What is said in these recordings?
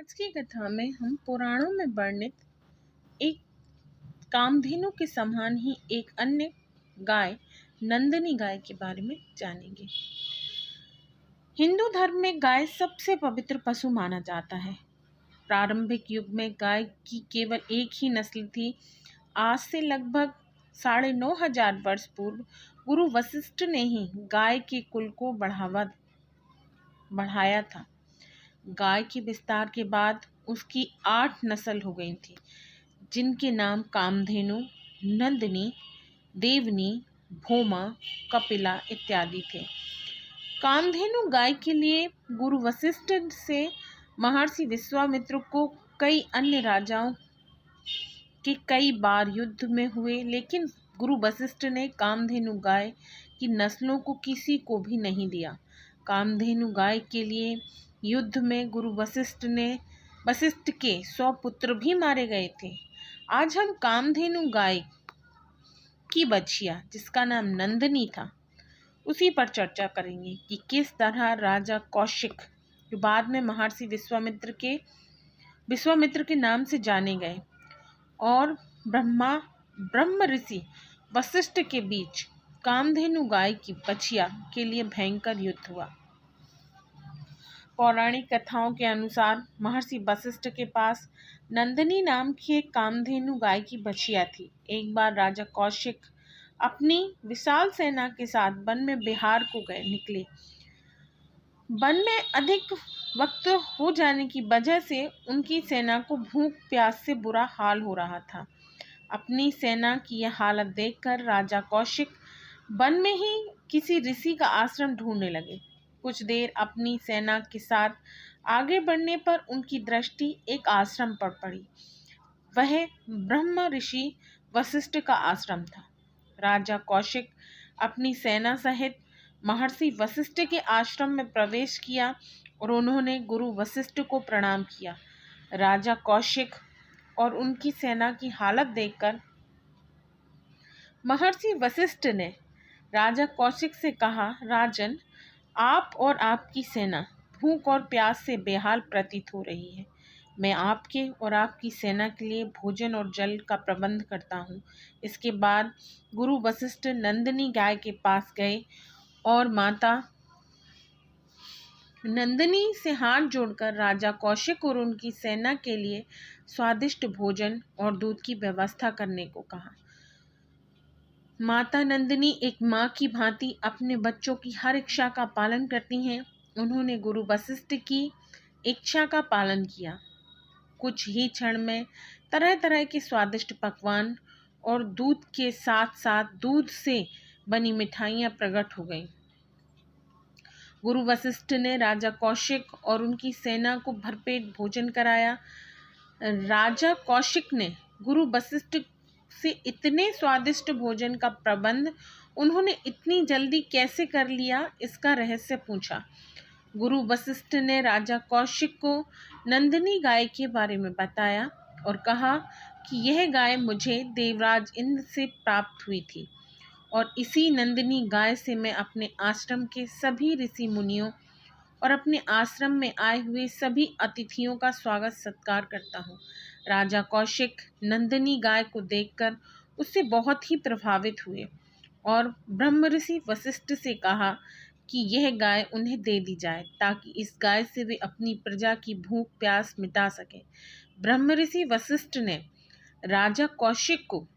आज की कथा में हम पुराणों में वर्णित एक कामधेनु के समान ही एक अन्य गाय नंदिनी गाय के बारे में जानेंगे। हिंदू धर्म में गाय सबसे पवित्र पशु माना जाता है। प्रारंभिक युग में गाय की केवल एक ही नस्ल थी। आज से लगभग 9,500 वर्ष पूर्व गुरु वशिष्ठ ने ही गाय के कुल को बढ़ाया था। गाय के विस्तार के बाद उसकी 8 नस्ल हो गई थी, जिनके नाम कामधेनु, नंदिनी, देवनी, भोमा, कपिला इत्यादि थे। कामधेनु गाय के लिए गुरु वशिष्ठ से महर्षि विश्वामित्र को कई अन्य राजाओं के कई बार युद्ध में हुए, लेकिन गुरु वशिष्ठ ने कामधेनु गाय की नस्लों को किसी को भी नहीं दिया। कामधेनु गाय के लिए युद्ध में गुरु वशिष्ठ के 100 पुत्र भी मारे गए थे। आज हम कामधेनु गाय की बछिया, जिसका नाम नंदिनी था, उसी पर चर्चा करेंगे कि किस तरह राजा कौशिक, जो बाद में महर्षि विश्वामित्र के नाम से जाने गए, और ब्रह्म ऋषि वशिष्ठ के बीच कामधेनु गाय की बछिया के लिए भयंकर युद्ध हुआ। पौराणिक कथाओं के अनुसार महर्षि वशिष्ठ के पास नंदिनी नाम की एक कामधेनु गाय की बछिया थी। एक बार राजा कौशिक अपनी विशाल सेना के साथ वन में बिहार को निकले। वन में अधिक वक्त हो जाने की वजह से उनकी सेना को भूख प्यास से बुरा हाल हो रहा था। अपनी सेना की यह हालत देखकर राजा कौशिक वन में ही किसी ऋषि का आश्रम ढूंढने लगे। कुछ देर अपनी सेना के साथ आगे बढ़ने पर उनकी दृष्टि एक आश्रम पर पड़ी। वह ब्रह्म ऋषि वशिष्ठ का आश्रम था। राजा कौशिक अपनी सेना सहित महर्षि वशिष्ठ के आश्रम में प्रवेश किया और उन्होंने गुरु वशिष्ठ को प्रणाम किया। राजा कौशिक और उनकी सेना की हालत देखकर महर्षि वशिष्ठ ने राजा कौशिक से कहा, राजन, आप और आपकी सेना भूख और प्यास से बेहाल प्रतीत हो रही है। मैं आपके और आपकी सेना के लिए भोजन और जल का प्रबंध करता हूँ। इसके बाद गुरु वशिष्ठ नंदिनी गाय के पास गए और माता नंदिनी से हाथ जोड़कर राजा कौशिक और उनकी सेना के लिए स्वादिष्ट भोजन और दूध की व्यवस्था करने को कहा। माता नंदिनी एक माँ की भांति अपने बच्चों की हर इच्छा का पालन करती हैं। उन्होंने गुरु वशिष्ठ की इच्छा का पालन किया। कुछ ही क्षण में तरह तरह के स्वादिष्ट पकवान और दूध के साथ साथ दूध से बनी मिठाइयाँ प्रकट हो गईं। गुरु वशिष्ठ ने राजा कौशिक और उनकी सेना को भरपेट भोजन कराया। राजा कौशिक ने गुरु वशिष्ठ से इतने स्वादिष्ट भोजन का प्रबंध उन्होंने इतनी जल्दी कैसे कर लिया, इसका रहस्य पूछा। गुरु वशिष्ठ ने राजा कौशिक को नंदिनी गाय के बारे में बताया और कहा कि यह गाय मुझे देवराज इंद्र से प्राप्त हुई थी और इसी नंदिनी गाय से मैं अपने आश्रम के सभी ऋषि मुनियों और अपने आश्रम में आए हुए सभी अतिथियों का स्वागत सत्कार करता हूँ। राजा कौशिक नंदिनी गाय को देखकर उससे बहुत ही प्रभावित हुए और ब्रह्म ऋषि वशिष्ठ से कहा कि यह गाय उन्हें दे दी जाए, ताकि इस गाय से वे अपनी प्रजा की भूख प्यास मिटा सके। ब्रह्म ऋषि वशिष्ठ ने राजा कौशिक को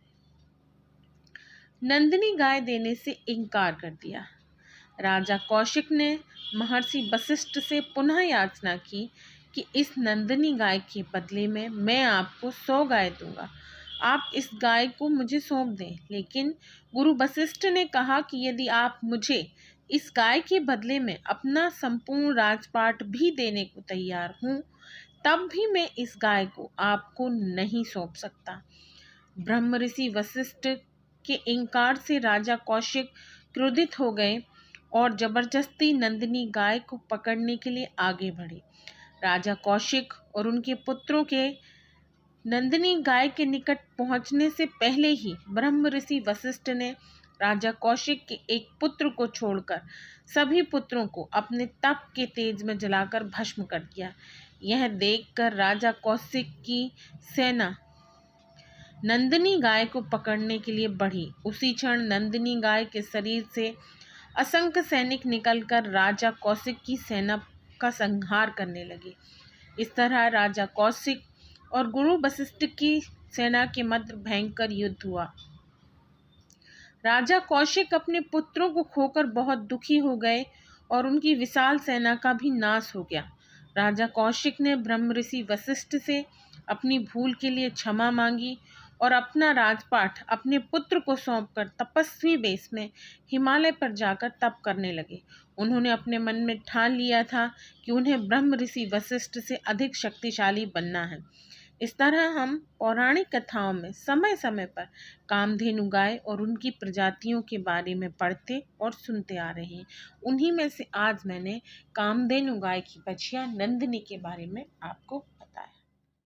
नंदिनी गाय देने से इनकार कर दिया। राजा कौशिक ने महर्षि वशिष्ठ से पुनः याचना की कि इस नंदिनी गाय के बदले में मैं आपको 100 गाय दूंगा। आप इस गाय को मुझे सौंप दें। लेकिन गुरु वशिष्ठ ने कहा कि यदि आप मुझे इस गाय के बदले में अपना संपूर्ण राजपाट भी देने को तैयार हूँ, तब भी मैं इस गाय को आपको नहीं सौंप सकता। ब्रह्म ऋषि वशिष्ठ के इनकार से राजा कौशिक क्रोधित हो गए और जबरदस्ती नंदिनी गाय को पकड़ने के लिए आगे बढ़े। राजा कौशिक और उनके पुत्रों के नंदिनी गाय के निकट पहुंचने से पहले ही ब्रह्म ऋषि वशिष्ठ ने राजा कौशिक के एक पुत्र को छोड़कर सभी पुत्रों को अपने तप के तेज में जलाकर भस्म कर दिया। यह देखकर राजा कौशिक की सेना नंदिनी गाय को पकड़ने के लिए बढ़ी। उसी क्षण नंदिनी गाय के शरीर से असंख्य सैनिक निकलकर राजा कौशिक की सेना का संहार करने लगे। इस तरह राजा कौशिक और गुरु वशिष्ठ की सेना के मध्य भयंकर युद्ध हुआ। राजा कौशिक अपने पुत्रों को खोकर बहुत दुखी हो गए और उनकी विशाल सेना का भी नाश हो गया। राजा कौशिक ने ब्रह्म ऋषि वशिष्ठ से अपनी भूल के लिए क्षमा मांगी और अपना राजपाट अपने पुत्र को सौंपकर तपस्वी वेश में हिमालय पर जाकर तप करने लगे। उन्होंने अपने मन में ठान लिया था कि उन्हें ब्रह्म ऋषि वशिष्ठ से अधिक शक्तिशाली बनना है। इस तरह हम पौराणिक कथाओं में समय समय पर कामधेनु गाय और उनकी प्रजातियों के बारे में पढ़ते और सुनते आ रहे हैं। उन्हीं में से आज मैंने कामधेनु गाय की बछिया नंदिनी के बारे में आपको